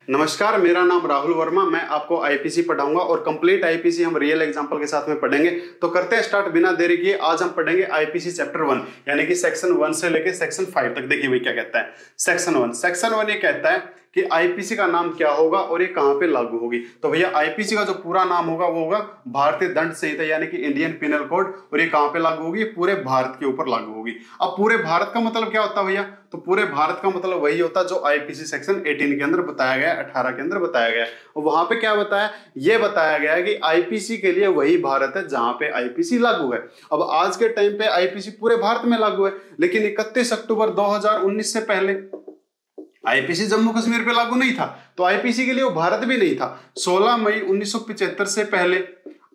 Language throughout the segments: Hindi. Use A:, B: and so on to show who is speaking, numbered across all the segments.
A: नमस्कार, मेरा नाम राहुल वर्मा। मैं आपको आईपीसी पढ़ाऊंगा और कंप्लीट आईपीसी हम रियल एग्जांपल के साथ में पढ़ेंगे। तो करते हैं स्टार्ट बिना देरी किए। आज हम पढ़ेंगे आईपीसी चैप्टर 1 यानी कि सेक्शन 1 से लेके सेक्शन 5 तक। देखिए भाई क्या कहता है सेक्शन 1 ये कहता है कि आईपीसी का नाम क्या होगा और ये कहां पे लागू होगी। तो भैया आईपीसी का जो पूरा नाम होगा वो होगा भारतीय दंड संहिता यानी कि इंडियन पिनल कोड। और ये कहां पे लागू होगी? पूरे भारत के ऊपर लागू होगी। अब पूरे भारत का मतलब क्या होता है भैया? तो पूरे भारत का मतलब वही होता है जो आईपीसी सेक्शन 18 के अंदर बताया गया, 18 के अंदर बताया गया। और वहां पे क्या बताया? ये बताया गया है कि आईपीसी के लिए वही भारत है जहां पे आईपीसी लागू है। अब आज के टाइम पे आईपीसी पूरे भारत में लागू है, लेकिन 31 अक्टूबर 2019 से पहले आईपीसी जम्मू कश्मीर पे लागू नहीं था, तो आईपीसी के लिए वो भारत भी नहीं था। 16 मई 1975 से पहले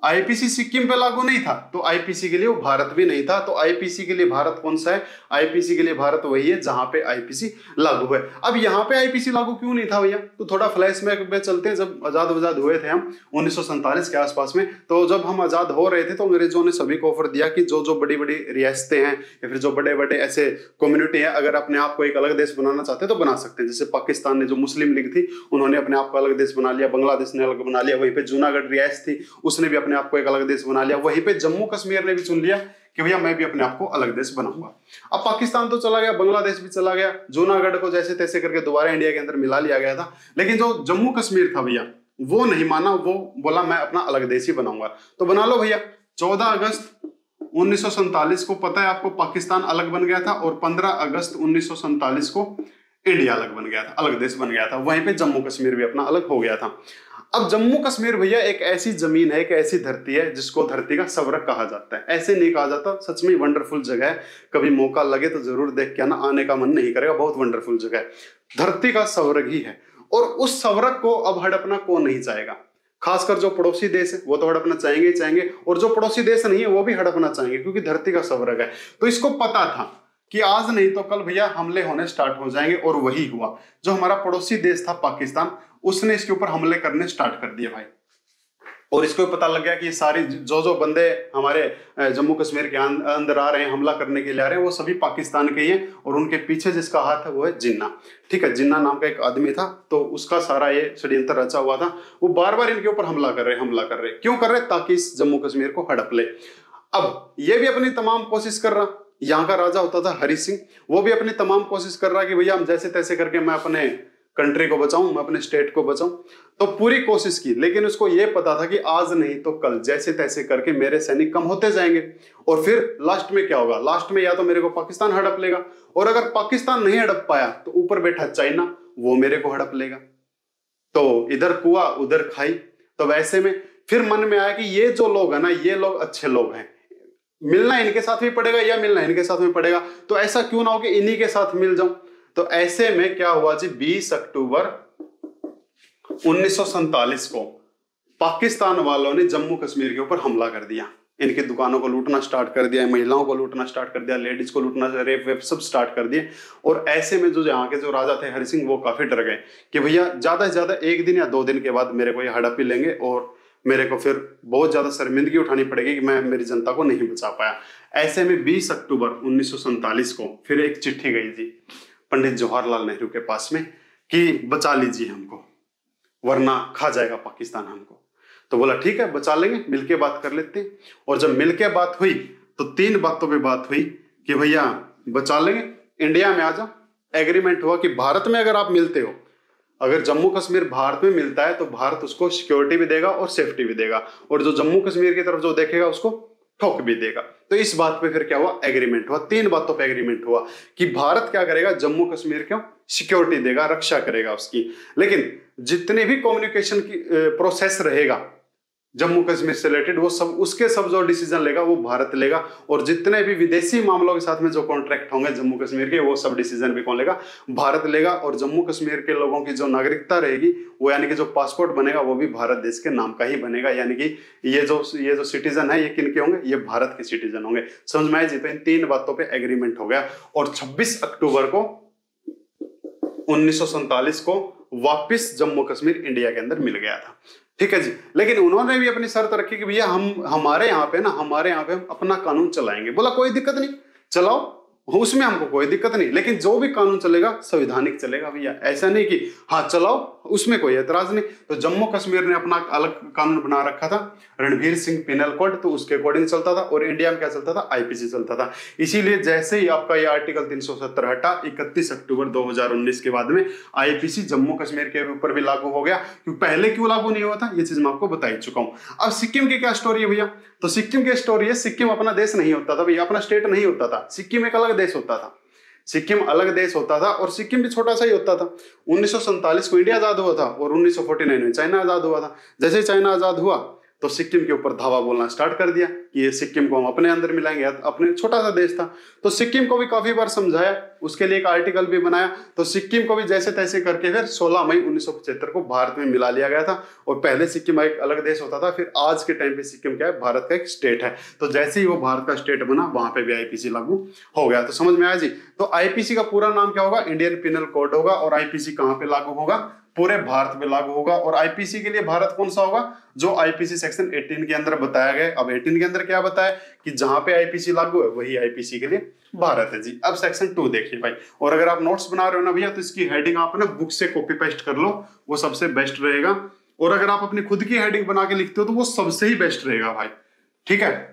A: आईपीसी सिक्किम पे लागू नहीं था, तो आईपीसी के लिए वो भारत भी नहीं था। तो आईपीसी के लिए भारत कौन सा है? आईपीसी के लिए भारत वही है जहां पे आईपीसी लागू है। अब यहाँ पे आईपीसी लागू क्यों नहीं था भैया? तो थोड़ा फ्लैशबैक में चलते हैं। जब आजाद हुए थे हम 1947 के आसपास में, तो जब हम आजाद हो रहे थे तो अंग्रेजों ने सभी को ऑफर दिया कि जो जो बड़ी बड़ी रियासतें हैं या फिर जो बड़े बड़े ऐसे कम्युनिटी है, अगर अपने आप को एक अलग देश बनाना चाहते हैं तो बना सकते हैं। जैसे पाकिस्तान ने जो मुस्लिम लीग थी उन्होंने अपने आप को अलग देश बना लिया, बांग्लादेश ने अलग बना लिया, वहीं पे जूनागढ़ रियासत थी उसने भी अपने आप को एक अलग देश बना लिया, वहीं पे जम्मू कश्मीर ने भी चुन लिया कि भैया मैं भी अपने आप को अलग देश बनाऊंगा। अब पाकिस्तान तो चला गया, बांग्लादेश भी चला गया, जूनागढ़ को जैसे तैसे करके दोबारा इंडिया के अंदर मिला लिया गया था, लेकिन जो जम्मू कश्मीर था भैया वो नहीं माना, वो बोला मैं अपना अलग देश ही बनाऊंगा। तो बना लो भैया। 14 अगस्त 1947 को पता है आपको पाकिस्तान अलग बन गया था और 15 अगस्त 1947 को इंडिया अलग बन गया था, अलग देश बन गया था। वहीं पे जम्मू कश्मीर भी अपना अलग हो गया था। अब जम्मू कश्मीर भैया एक ऐसी जमीन है, एक ऐसी धरती है जिसको धरती का स्वर्ग कहा जाता है। ऐसे नहीं कहा जाता, सच में वंडरफुल जगह है। कभी मौका लगे तो जरूर देख के आना, आने का मन नहीं करेगा, बहुत वंडरफुल जगह है, धरती का स्वर्ग ही है। और उस स्वर्ग को अब हड़पना कौन नहीं चाहेगा? खासकर जो पड़ोसी देश है वो तो हड़पना चाहेंगे ही चाहेंगे, और जो पड़ोसी देश नहीं है वो भी हड़पना चाहेंगे, क्योंकि धरती का स्वर्ग है। तो इसको पता था कि आज नहीं तो कल भैया हमले होने स्टार्ट हो जाएंगे, और वही हुआ। जो हमारा पड़ोसी देश था पाकिस्तान, उसने इसके ऊपर हमले करने स्टार्ट कर दिए भाई। और इसको पता लग गया कि ये सारी जो बंदे हमारे जम्मू कश्मीर के अंदर आ रहे हैं, हमला करने के लिए आ रहे हैं, वो सभी पाकिस्तान के ही हैं। और उनके पीछे जिसका हाथ है वो है जिन्ना। ठीक है, जिन्ना नाम का एक आदमी था, तो उसका सारा ये षड्यंत्र रचा हुआ था। वो बार बार इनके ऊपर हमला कर रहे। क्यों कर रहे? ताकि इस जम्मू कश्मीर को हड़प ले। अब ये भी अपनी तमाम कोशिश कर रहा, यहाँ का राजा होता था हरि सिंह, वो भी अपनी तमाम कोशिश कर रहा कि भैया हम जैसे तैसे करके मैं अपने कंट्री को बचाऊं, मैं अपने स्टेट को बचाऊं। तो पूरी कोशिश की, लेकिन उसको ये पता था कि आज नहीं तो कल जैसे तैसे करके मेरे सैनिक कम होते जाएंगे, और फिर लास्ट में क्या होगा? लास्ट में या तो मेरे को पाकिस्तान हड़प लेगा, और अगर पाकिस्तान नहीं हड़प पाया तो ऊपर बैठा चाइना, वो मेरे को हड़प लेगा। तो इधर कुआ उधर खाई। तो वैसे में फिर मन में आया कि ये जो लोग है ना, ये लोग अच्छे लोग हैं, मिलना इनके साथ भी पड़ेगा या मिलना इनके साथ भी पड़ेगा, तो ऐसा क्यों ना हो कि इन्हीं के साथ मिल जाऊं। तो ऐसे में क्या हुआ जी, 20 अक्टूबर 1947 को पाकिस्तान वालों ने जम्मू कश्मीर के ऊपर हमला कर दिया। इनकी दुकानों को लूटना स्टार्ट कर दिया, महिलाओं को लूटना स्टार्ट कर दिया, लेडीज को लूटना, रेप वेप सब स्टार्ट कर दिए। और ऐसे में जो यहाँ के जो राजा थे हरि सिंह, वो काफी डर गए कि भैया ज्यादा से ज्यादा 1 दिन या 2 दिन के बाद मेरे को ये हड़प ही लेंगे, और मेरे को फिर बहुत ज्यादा शर्मिंदगी उठानी पड़ेगी कि मैं मेरी जनता को नहीं बचा पाया। ऐसे में 20 अक्टूबर 1947 को फिर एक चिट्ठी गई थी पंडित जवाहरलाल नेहरू के पास में कि बचा लीजिए हमको, वरना खा जाएगा पाकिस्तान हमको। तो बोला ठीक है, बचा लेंगे, मिलके बात कर लेते हैं। और जब मिलके बात हुई तो 3 बातों पे बात हुई कि भैया बचा लेंगे, इंडिया में आ जाओ। एग्रीमेंट हुआ कि भारत में अगर आप मिलते हो, अगर जम्मू कश्मीर भारत में मिलता है तो भारत उसको सिक्योरिटी भी देगा और सेफ्टी भी देगा, और जो जम्मू कश्मीर की तरफ जो देखेगा उसको ठोक भी देगा। तो इस बात पे फिर क्या हुआ? एग्रीमेंट हुआ। 3 बातों पे एग्रीमेंट हुआ कि भारत क्या करेगा, जम्मू कश्मीर को सिक्योरिटी देगा, रक्षा करेगा उसकी, लेकिन जितने भी कम्युनिकेशन की प्रोसेस रहेगा जम्मू कश्मीर से रिलेटेड, वो सब उसके सब जो डिसीजन लेगा वो भारत लेगा, और जितने भी विदेशी मामलों के साथ में जो कॉन्ट्रैक्ट होंगे जम्मू कश्मीर के, वो सब डिसीजन भी कौन लेगा? भारत लेगा। और जम्मू कश्मीर के लोगों की जो नागरिकता रहेगी वो, यानी कि जो पासपोर्ट बनेगा वो भी भारत देश के नाम का ही बनेगा, यानी कि ये जो सिटीजन है ये किनके होंगे? ये भारत के सिटीजन होंगे। समझ में आए जी? तो इन 3 बातों पर एग्रीमेंट हो गया, और 26 अक्टूबर को 1947 को वापिस जम्मू कश्मीर इंडिया के अंदर मिल गया था। ठीक है जी। लेकिन उन्होंने भी अपनी शर्त रखी कि भैया हमारे यहाँ पे हम अपना कानून चलाएंगे। बोला कोई दिक्कत नहीं, चलाओ, उसमें हमको कोई दिक्कत नहीं, लेकिन जो भी कानून चलेगा संवैधानिक चलेगा भैया। ऐसा नहीं कि हाँ चलाओ उसमें कोई एतराज नहीं। तो जम्मू कश्मीर ने अपना अलग कानून बना रखा था, रणवीर सिंह पिनल कोड, तो उसके अकॉर्डिंग चलता था। और इंडिया में क्या चलता था, आईपीसी चलता था। इसीलिए जैसे ही आपका ये आर्टिकल 370 हटा 31 अक्टूबर 2019 के बाद में आईपीसी जम्मू कश्मीर के ऊपर भी लागू हो गया। क्योंकि पहले क्यों लागू नहीं हुआ था ये चीज मैं आपको बता ही चुका हूं। अब सिक्किम की क्या स्टोरी है भैया, तो सिक्किम की स्टोरी है, सिक्किम अपना देश नहीं होता था भैया, अपना स्टेट नहीं होता था, सिक्किम एक अलग देश होता था। सिक्किम अलग देश होता था और सिक्किम भी छोटा सा ही होता था। 1947 को इंडिया आजाद हुआ था और 1949 में चाइना आजाद हुआ था। जैसे चाइना आजाद हुआ तो सिक्किम के ऊपर धावा बोलना स्टार्ट कर दिया कि ये सिक्किम को हम अपने अंदर मिलाएंगे, अपने छोटा सा देश था। तो सिक्किम को भी काफी बार समझाया, उसके लिए एक आर्टिकल भी बनाया। तो सिक्किम को भी जैसे तैसे करके फिर 16 मई 1975 को भारत में मिला लिया गया था। और पहले सिक्किम एक अलग देश होता था, फिर आज के टाइम पे सिक्किम क्या है, भारत का एक स्टेट है। तो जैसे ही वो भारत का स्टेट बना वहां पे भी आईपीसी लागू हो गया। तो समझ में आया जी। तो आईपीसी का पूरा नाम क्या होगा, इंडियन पिनल कोड होगा। और आईपीसी कहां पे लागू होगा, पूरे भारत में लागू होगा। और आईपीसी के लिए भारत कौन सा होगा, जो आईपीसी सेक्शन 18 के अंदर बताया गया। अब 18 के अंदर क्या बताया कि जहां पे आईपीसी लागू है वही आईपीसी के लिए भारत है जी। अब सेक्शन 2 देखिए भाई। और अगर आप नोट्स बना रहे हो ना भैया, तो इसकी हेडिंग आप ना बुक से कॉपी पेस्ट कर लो, वो सबसे बेस्ट रहेगा। और अगर आप अपनी खुद की हेडिंग बना के लिखते हो तो वो सबसे ही बेस्ट रहेगा भाई, ठीक है।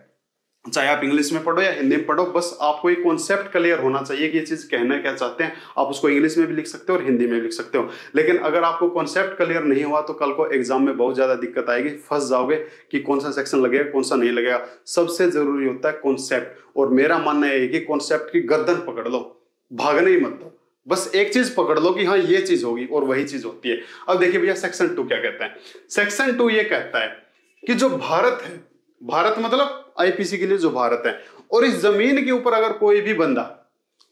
A: चाहे आप इंग्लिश में पढ़ो या हिंदी में पढ़ो, बस आपको एक कॉन्सेप्ट क्लियर होना चाहिए कि ये चीज कहना क्या चाहते हैं। आप उसको इंग्लिश में भी लिख सकते हो और हिंदी में भी लिख सकते हो। लेकिन अगर आपको कॉन्सेप्ट क्लियर नहीं हुआ तो कल को एग्जाम में बहुत ज्यादा दिक्कत आएगी, फंस जाओगे कि कौन सा सेक्शन लगेगा कौन सा नहीं लगेगा। सबसे जरूरी होता है कॉन्सेप्ट। और मेरा मानना है कि कॉन्सेप्ट की गर्दन पकड़ लो, भागने ही मत दो, बस एक चीज पकड़ लो कि हाँ ये चीज होगी और वही चीज होती है। अब देखिए भैया सेक्शन 2 क्या कहता है। सेक्शन 2 ये कहता है कि जो भारत है, भारत मतलब आईपीसी के लिए जो भारत है, और इस जमीन के ऊपर अगर कोई भी बंदा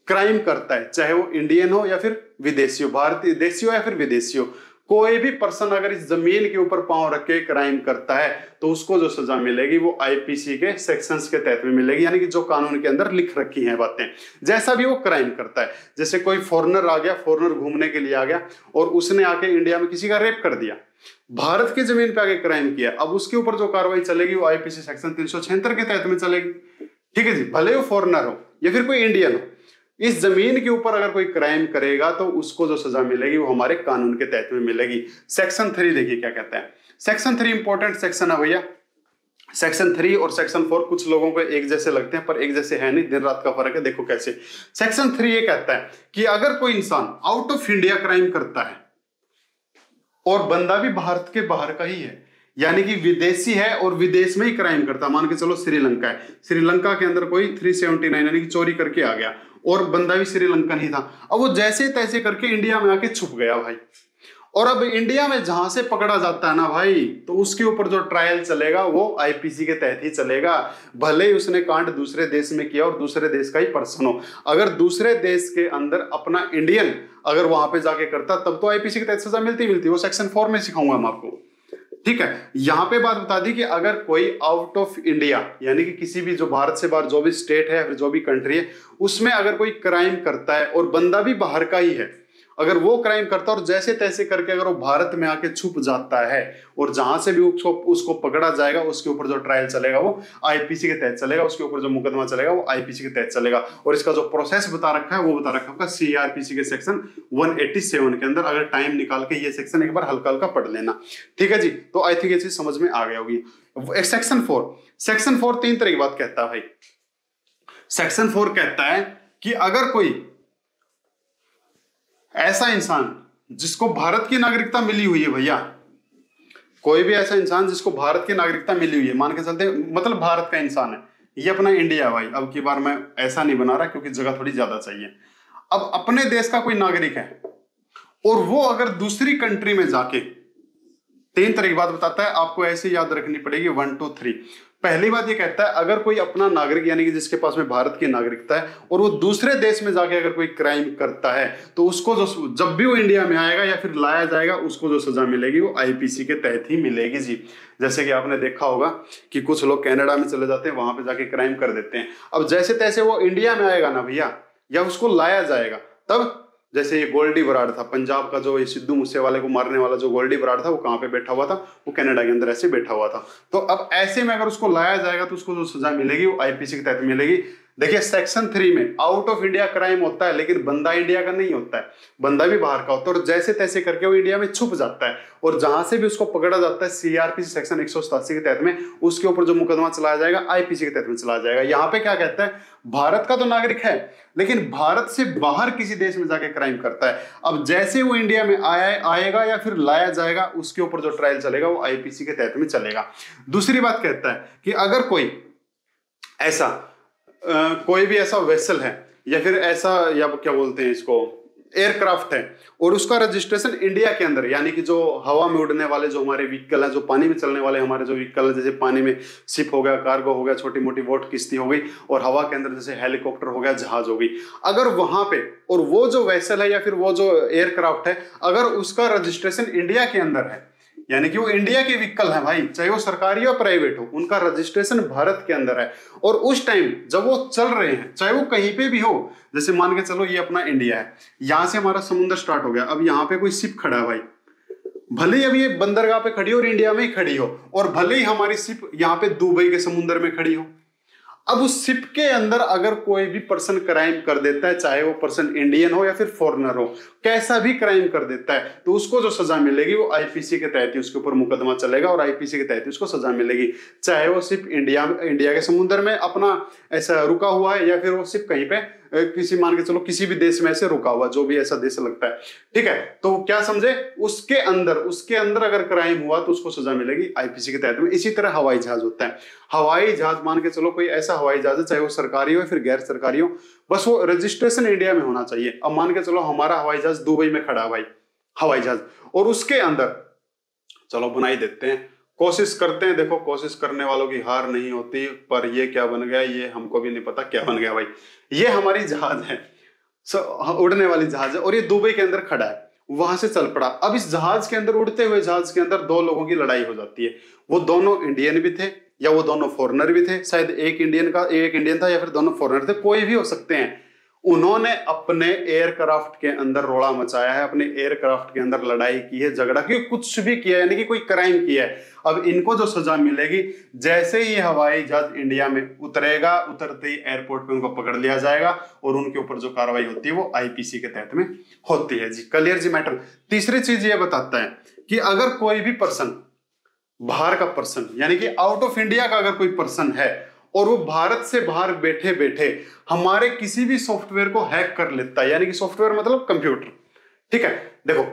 A: क्राइम करता है, चाहे वो इंडियन हो या फिर विदेशी हो, भारतीय देशी हो या फिर विदेशी हो, कोई भी पर्सन अगर इस जमीन के ऊपर पांव रख के क्राइम करता है तो उसको जो सजा मिलेगी वो आईपीसी के सेक्शंस के तहत में मिलेगी। यानी कि जो कानून के अंदर लिख रखी हैं बातें, जैसा भी वो क्राइम करता है। जैसे कोई फॉरेनर आ गया, फॉरेनर घूमने के लिए आ गया और उसने आके इंडिया में किसी का रेप कर दिया, भारत की जमीन पे आके क्राइम किया, अब उसके ऊपर जो कार्रवाई चलेगी वो आईपीसी सेक्शन 376 के तहत में चलेगी, ठीक है जी। भले वो फॉरेनर हो या फिर कोई इंडियन हो, इस जमीन के ऊपर अगर कोई क्राइम करेगा तो उसको जो सजा मिलेगी वो हमारे कानून के तहत में मिलेगी। सेक्शन 3 देखिए क्या कहता है। सेक्शन 3 इंपॉर्टेंट सेक्शन है भैया। सेक्शन 3 और सेक्शन 4 कुछ लोगों को एक जैसे लगते हैं पर एक जैसे है नहीं, दिन रात का फर्क है। देखो कैसे। सेक्शन 3 ये कहता है कि अगर कोई इंसान आउट ऑफ इंडिया क्राइम करता है और बंदा भी भारत के बाहर का ही है, यानी कि विदेशी है और विदेश में ही क्राइम करता, मान के चलो श्रीलंका है, श्रीलंका के अंदर कोई 379 यानी कि चोरी करके आ गया और बंदा भी श्रीलंकन ही था, अब वो जैसे तैसे करके इंडिया में आके छुप गया भाई। और अब इंडिया में जहां से पकड़ा जाता है ना भाई, तो उसके ऊपर जो ट्रायल चलेगा वो आईपीसी के तहत ही चलेगा। भले ही उसने कांड दूसरे देश में किया और दूसरे देश का ही पर्सन हो, अगर दूसरे देश के अंदर अपना इंडियन अगर वहां पे जाके करता तब तो आईपीसी के तहत सजा मिलती। वो सेक्शन 4 में सिखाऊंगा मैं आपको, ठीक है। यहां पे बात बता दी कि अगर कोई आउट ऑफ इंडिया यानी कि किसी भी जो भारत से बाहर जो भी स्टेट है फिर जो भी कंट्री है उसमें अगर कोई क्राइम करता है और बंदा भी बाहर का ही है, अगर वो क्राइम करता है और जैसे तैसे करके अगर वो भारत में आके छुप जाता है और जहां से भी उसको पकड़ा जाएगा उसके ऊपर जो ट्रायल चलेगा वो आईपीसी के तहत चलेगा, उसके ऊपर जो मुकदमा चलेगा वो आईपीसी के तहत चलेगा। और इसका जो प्रोसेस बता रखा है वो बता रखा है सीआरपीसी के सेक्शन 187 के अंदर। अगर टाइम निकाल के ये सेक्शन एक बार हल्का हल्का पढ़ लेना, ठीक है जी। तो आई थिंक ये चीज समझ में आ गया होगी। सेक्शन 4 3 तरह की बात कहता है भाई। सेक्शन 4 कहता है कि अगर कोई ऐसा इंसान जिसको भारत की नागरिकता मिली हुई है भैया, कोई भी ऐसा इंसान जिसको भारत की नागरिकता मिली हुई है, मान के चलते मतलब भारत का इंसान है, ये अपना इंडिया भाई, अब की बार मैं ऐसा नहीं बना रहा क्योंकि जगह थोड़ी ज्यादा चाहिए। अब अपने देश का कोई नागरिक है और वो अगर दूसरी कंट्री में जाके, 3 तरह की बात बताता है, आपको ऐसे याद रखनी पड़ेगी 1 2 3। पहली बात ये कहता है अगर कोई अपना नागरिक यानी कि जिसके पास में भारत की नागरिकता है और वो दूसरे देश में जाके अगर कोई क्राइम करता है तो उसको जो जब भी वो इंडिया में आएगा या फिर लाया जाएगा उसको जो सजा मिलेगी वो आईपीसी के तहत ही मिलेगी जी। जैसे कि आपने देखा होगा कि कुछ लोग कनाडा में चले जाते हैं, वहां पे जाके क्राइम कर देते हैं, अब जैसे तैसे वो इंडिया में आएगा ना भैया या उसको लाया जाएगा, तब जैसे ये गोल्डी बराड़ था पंजाब का, जो ये सिद्धू मूसेवाले को मारने वाला जो गोल्डी बराड़ था वो कहाँ पे बैठा हुआ था, वो कनाडा के अंदर ऐसे बैठा हुआ था। तो अब ऐसे में अगर उसको लाया जाएगा तो उसको जो सजा मिलेगी वो आईपीसी के तहत मिलेगी। देखिए सेक्शन 3 में आउट ऑफ इंडिया क्राइम होता है, लेकिन बंदा इंडिया का नहीं होता है, बंदा भी बाहर का होता है, और जैसे तैसे करके वो इंडिया में छुप जाता है, और जहां से भी उसको पकड़ा जाता है सीआरपीसी सेक्शन 187 के तहत में उसके ऊपर जो मुकदमा चलाया जाएगा आईपीसी के तहत में चलाया जाएगा। यहाँ पे क्या कहता है, भारत का तो नागरिक है लेकिन भारत से बाहर किसी देश में जाके क्राइम करता है, अब जैसे वो इंडिया में आएगा या फिर लाया जाएगा उसके ऊपर जो ट्रायल चलेगा वो आईपीसी के तहत में चलेगा। दूसरी बात कहता है कि अगर कोई ऐसा कोई भी ऐसा वेसल है या फिर ऐसा, या क्या बोलते हैं इसको, एयरक्राफ्ट है, और उसका रजिस्ट्रेशन इंडिया के अंदर, यानी कि जो हवा में उड़ने वाले जो हमारे व्हीकल है, जो पानी में चलने वाले हमारे जो व्हीकल है, जैसे पानी में शिप हो गया, कार्गो हो गया, छोटी मोटी बोट किश्ती हो गई, और हवा के अंदर जैसे हेलीकॉप्टर हो गया, जहाज हो गई, अगर वहां पे और वो जो वेसल है या फिर वो जो एयरक्राफ्ट है अगर उसका रजिस्ट्रेशन इंडिया के अंदर है, यानी कि वो इंडिया के व्हीकल है भाई, चाहे वो सरकारी हो प्राइवेट हो, उनका रजिस्ट्रेशन भारत के अंदर है, और उस टाइम जब वो चल रहे हैं चाहे वो कहीं पे भी हो, जैसे मान के चलो ये अपना इंडिया है, यहां से हमारा समुद्र स्टार्ट हो गया, अब यहाँ पे कोई शिप खड़ा है भाई, भले ही अब ये बंदरगाह पे खड़ी हो और इंडिया में ही खड़ी हो, और भले ही हमारी शिप यहाँ पे दुबई के समुद्र में खड़ी हो, अब उस शिप के अंदर अगर कोई भी पर्सन क्राइम कर देता है, चाहे वो पर्सन इंडियन हो या फिर फॉरेनर हो, कैसा भी क्राइम कर देता है, तो उसको जो सजा मिलेगी वो आईपीसी के तहत ही उसके ऊपर मुकदमा चलेगा और आईपीसी के तहत ही उसको सजा मिलेगी, चाहे वो शिप इंडिया के समुद्र में अपना ऐसा रुका हुआ है या फिर वो शिप कहीं पे किसी, मान के चलो किसी भी देश में ऐसे रुका हुआ, जो भी ऐसा देश लगता है, ठीक है। तो क्या समझे, उसके अंदर अगर क्राइम हुआ तो उसको सजा मिलेगी आईपीसी के तहत में। इसी तरह हवाई जहाज होता है, हवाई जहाज मान के चलो कोई ऐसा हवाई जहाज है, चाहे वो सरकारी हो या फिर गैर सरकारी हो, बस वो रजिस्ट्रेशन इंडिया में होना चाहिए। अब मान के चलो हमारा हवाई जहाज दुबई में खड़ा है भाई, हवाई जहाज, और उसके अंदर चलो बनाई देते हैं, कोशिश करते हैं, देखो कोशिश करने वालों की हार नहीं होती, पर ये क्या बन गया ये हमको भी नहीं पता क्या बन गया भाई। ये हमारी जहाज है, उड़ने वाली जहाज है, और ये दुबई के अंदर खड़ा है, वहां से चल पड़ा। अब इस जहाज के अंदर, उड़ते हुए जहाज के अंदर दो लोगों की लड़ाई हो जाती है, वो दोनों इंडियन भी थे या वो दोनों फॉरेनर भी थे, शायद एक इंडियन था या फिर दोनों फॉरेनर थे, कोई भी हो सकते हैं। उन्होंने अपने एयरक्राफ्ट के अंदर रोड़ा मचाया है, अपने एयरक्राफ्ट के अंदर लड़ाई की है, झगड़ा किया, कुछ भी किया, यानी कि कोई क्राइम किया है। अब इनको जो सजा मिलेगी, जैसे ही हवाई जहाज इंडिया में उतरेगा, उतरते ही एयरपोर्ट पे उनको पकड़ लिया जाएगा और उनके ऊपर जो कार्रवाई होती है वो आईपीसी के तहत में होती है जी। क्लियर जी मैटर। तीसरी चीज ये बताता है कि अगर कोई भी पर्सन, बाहर का पर्सन, यानी कि आउट ऑफ इंडिया का अगर कोई पर्सन है और वो भारत से बाहर बैठे बैठे हमारे किसी भी सॉफ्टवेयर को हैक कर लेता है, यानी कि सॉफ्टवेयर मतलब कंप्यूटर, ठीक है। देखो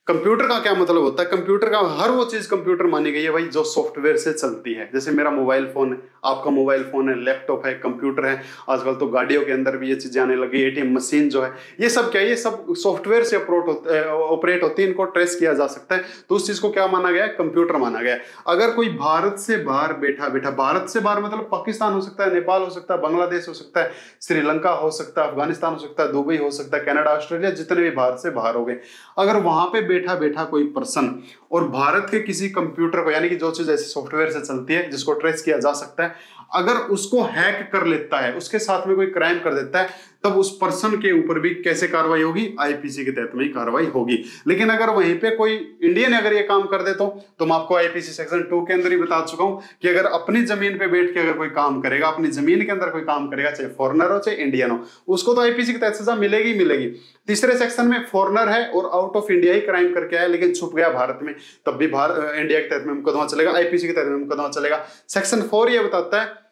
A: कंप्यूटर का क्या मतलब होता है, कंप्यूटर का हर वो चीज कंप्यूटर मानी गई है भाई जो सॉफ्टवेयर से चलती है। जैसे मेरा मोबाइल फोन है, आपका मोबाइल फोन है, लैपटॉप है, कंप्यूटर है, आजकल तो गाड़ियों के अंदर भी ये चीजें आने लगी, एटीएम मशीन जो है, ये सब क्या है, ये सब सॉफ्टवेयर से ऑपरेट होती है, इनको ट्रेस किया जा सकता है, तो उस चीज को क्या माना गया है, कंप्यूटर माना गया है। अगर कोई भारत से बाहर बैठा, भारत से बाहर मतलब पाकिस्तान हो सकता है, नेपाल हो सकता है, बांग्लादेश हो सकता है, श्रीलंका हो सकता है, अफगानिस्तान हो सकता है, दुबई हो सकता है, कनाडा, ऑस्ट्रेलिया, जितने भी भारत से बाहर हो गए, अगर वहां पे बैठा बैठा कोई पर्सन और भारत के किसी कंप्यूटर को, यानी कि जो चीज ऐसे सॉफ्टवेयर से चलती है जिसको ट्रेस किया जा सकता है, अगर उसको हैक कर लेता है, उसके साथ में कोई क्राइम कर देता है, तब उस पर्सन के ऊपर भी कैसे कार्रवाई होगी, आईपीसी के तहत में ही कार्रवाई होगी। लेकिन अगर वहीं पे कोई इंडियन अगर ये काम कर दे तो मैं आपको आईपीसी सेक्शन 2 के अंदर ही बता चुका हूं कि अगर अपनी जमीन पे बैठ के अगर कोई काम करेगा, अपनी जमीन के अंदर कोई काम करेगा, चाहे फॉरेनर हो चाहे इंडियन हो, उसको तो आईपीसी के तहत सजा मिलेगी ही मिलेगी। तीसरे सेक्शन में फॉरेनर है और out of India he crime करके आया लेकिन छुप गया भारत में, तब भी इंडिया के तहत में मुकदमा चलेगा, आईपीसी के तहत में मुकदमा चलेगा। सेक्शन 4 ये बताता है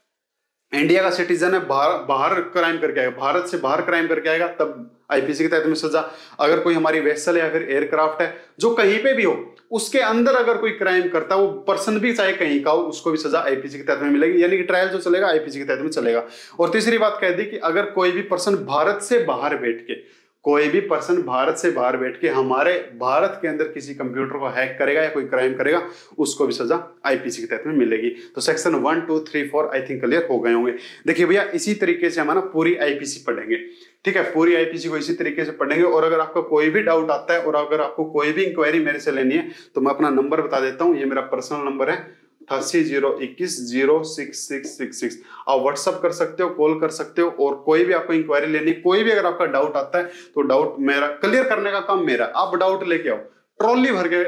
A: इंडिया का सिटीजन है, बाहर क्राइम करके आएगा, भारत से बाहर क्राइम करके आएगा, तब आईपीसी के तहत में सजा। अगर कोई हमारी वेसल या फिर एयरक्राफ्ट है जो कहीं पे भी हो, उसके अंदर अगर कोई क्राइम करता है, वो पर्सन भी चाहे कहीं का हो, उसको भी सजा आईपीसी के तहत में मिलेगी, यानी कि ट्रायल जो चलेगा आईपीसी के तहत में चलेगा। और तीसरी बात कह दी कि अगर कोई भी पर्सन भारत से बाहर बैठ के, कोई भी पर्सन भारत से बाहर बैठ के हमारे भारत के अंदर किसी कंप्यूटर को हैक करेगा या कोई क्राइम करेगा, उसको भी सजा आईपीसी के तहत में मिलेगी। तो सेक्शन 1, 2, 3, 4 आई थिंक क्लियर हो गए होंगे। देखिए भैया इसी तरीके से हम ना पूरी आईपीसी पढ़ेंगे, ठीक है, पूरी आईपीसी को इसी तरीके से पढ़ेंगे। और अगर आपका कोई भी डाउट आता है और अगर आपको कोई भी इंक्वायरी मेरे से लेनी है तो मैं अपना नंबर बता देता हूँ, ये मेरा पर्सनल नंबर है 8801206666। आप व्हाट्सअप कर सकते हो, कॉल कर सकते हो, और कोई भी आपको इंक्वायरी लेनी, कोई भी अगर आपका डाउट आता है तो डाउट मेरा क्लियर करने का काम मेरा। आप डाउट लेके आओ, ट्रॉली भर के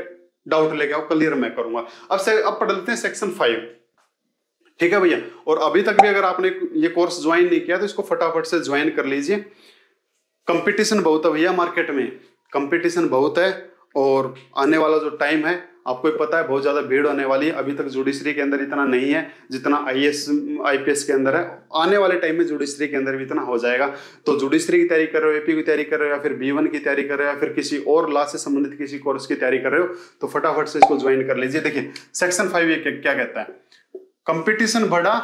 A: डाउट लेके आओ, क्लियर मैं करूंगा। अब पढ़ लेते हैं सेक्शन 5, ठीक है भैया। और अभी तक भी अगर आपने ये कोर्स ज्वाइन नहीं किया तो इसको फटाफट से ज्वाइन कर लीजिए। कंपटीशन बहुत है भैया मार्केट में, कंपटीशन बहुत है, और आने वाला जो टाइम है आपको पता है बहुत ज्यादा भीड़ होने वाली है। अभी तक जुडिशरी के अंदर इतना नहीं है जितना आईएएस आईपीएस के अंदर है। आने वाले टाइम में जुडिशरी के अंदर भी इतना हो जाएगा। तो जुडिशरी की तैयारी कर रहे हो, एपी की तैयारी कर रहे हो, या फिर B1 की तैयारी कर रहे हो, या फिर किसी और लॉ से संबंधित किसी कोर्स की तैयारी कर रहे हो, तो फटाफट से इसको ज्वाइन कर लीजिए। देखिए सेक्शन 5 ये क्या कहता है, कंपटीशन बढ़ा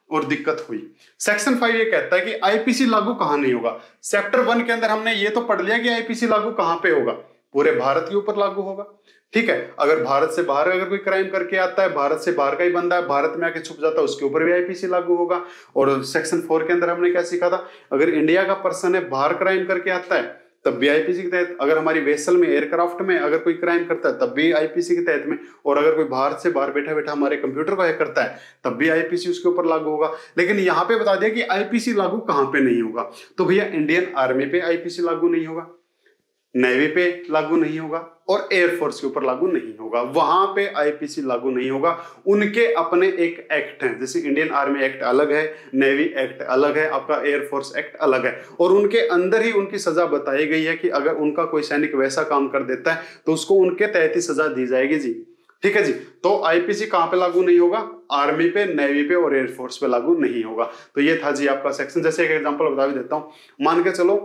A: और दिक्कत हुई। सेक्शन 5 ये कहता है कि आईपीसी लागू कहां नहीं होगा। चैप्टर 1 के अंदर हमने ये तो पढ़ लिया कि आईपीसी लागू कहां पे होगा, पूरे भारत के ऊपर लागू होगा। ठीक है, अगर भारत से बाहर अगर कोई क्राइम करके आता है, भारत से बाहर का ही बंदा है, भारत में आके छुप जाता है, उसके ऊपर भी आईपीसी लागू होगा। और सेक्शन 4 के अंदर हमने क्या सीखा था, अगर इंडिया का पर्सन है बाहर क्राइम करके आता है तब भी आईपीसी के तहत, अगर हमारी वेसल में एयरक्राफ्ट में अगर कोई क्राइम करता है तब भी आईपीसी के तहत में, और अगर कोई बाहर से बाहर बैठा बैठा हमारे कंप्यूटर को हैक करता है तब भी आईपीसी उसके ऊपर लागू होगा। लेकिन यहाँ पे बता दिया कि आईपीसी लागू कहां पे नहीं होगा। तो भैया इंडियन आर्मी पे आईपीसी लागू नहीं होगा, नेवी पे लागू नहीं होगा, और एयरफोर्स के ऊपर लागू नहीं होगा। वहां पे आईपीसी लागू नहीं होगा। उनके अपने एक एक्ट हैं, जैसे इंडियन आर्मी एक्ट अलग है, नेवी एक्ट अलग है, आपका एयरफोर्स एक्ट अलग है, और उनके अंदर ही उनकी सजा बताई गई है कि अगर उनका कोई सैनिक वैसा काम कर देता है तो उसको उनके तहत ही सजा दी जाएगी जी। ठीक है जी। तो आईपीसी कहां पे लागू नहीं होगा, आर्मी पे, नेवी पे और एयरफोर्स पे लागू नहीं होगा। तो ये था जी आपका सेक्शन। जैसे एक एग्जांपल बता भी देता हूं, मान के चलो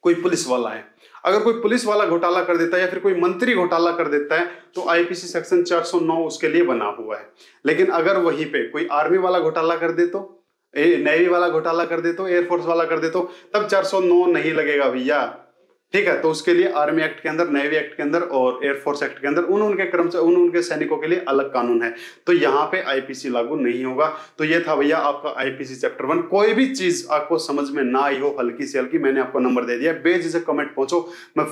A: कोई पुलिस वाला है, अगर कोई पुलिस वाला घोटाला कर देता है या फिर कोई मंत्री घोटाला कर देता है तो आईपीसी सेक्शन 409 उसके लिए बना हुआ है। लेकिन अगर वहीं पे कोई आर्मी वाला घोटाला कर दे तो, नेवी वाला घोटाला कर दे तो, एयरफोर्स वाला कर दे तो तब 409 नहीं लगेगा भैया। ठीक है, तो उसके लिए आर्मी एक्ट के अंदर, नेवी एक्ट के अंदर और एयरफोर्स एक्ट के अंदर उनके कर्मचारी, उनके सैनिकों के लिए अलग कानून है। तो यहाँ पे आईपीसी लागू नहीं होगा। तो ये था भैया आपका आईपीसी चैप्टर 1। कोई भी चीज आपको समझ में ना आई हो, हल्की से हल्की, मैंने आपको नंबर दे दिया, बेझिझक कमेंट पहुंचो। मैं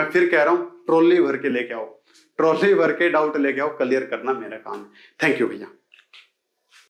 A: फिर कह रहा हूं, ट्रॉली भर के लेके आओ, ट्रॉली भर के डाउट लेके आओ, क्लियर करना मेरा काम है। थैंक यू भैया।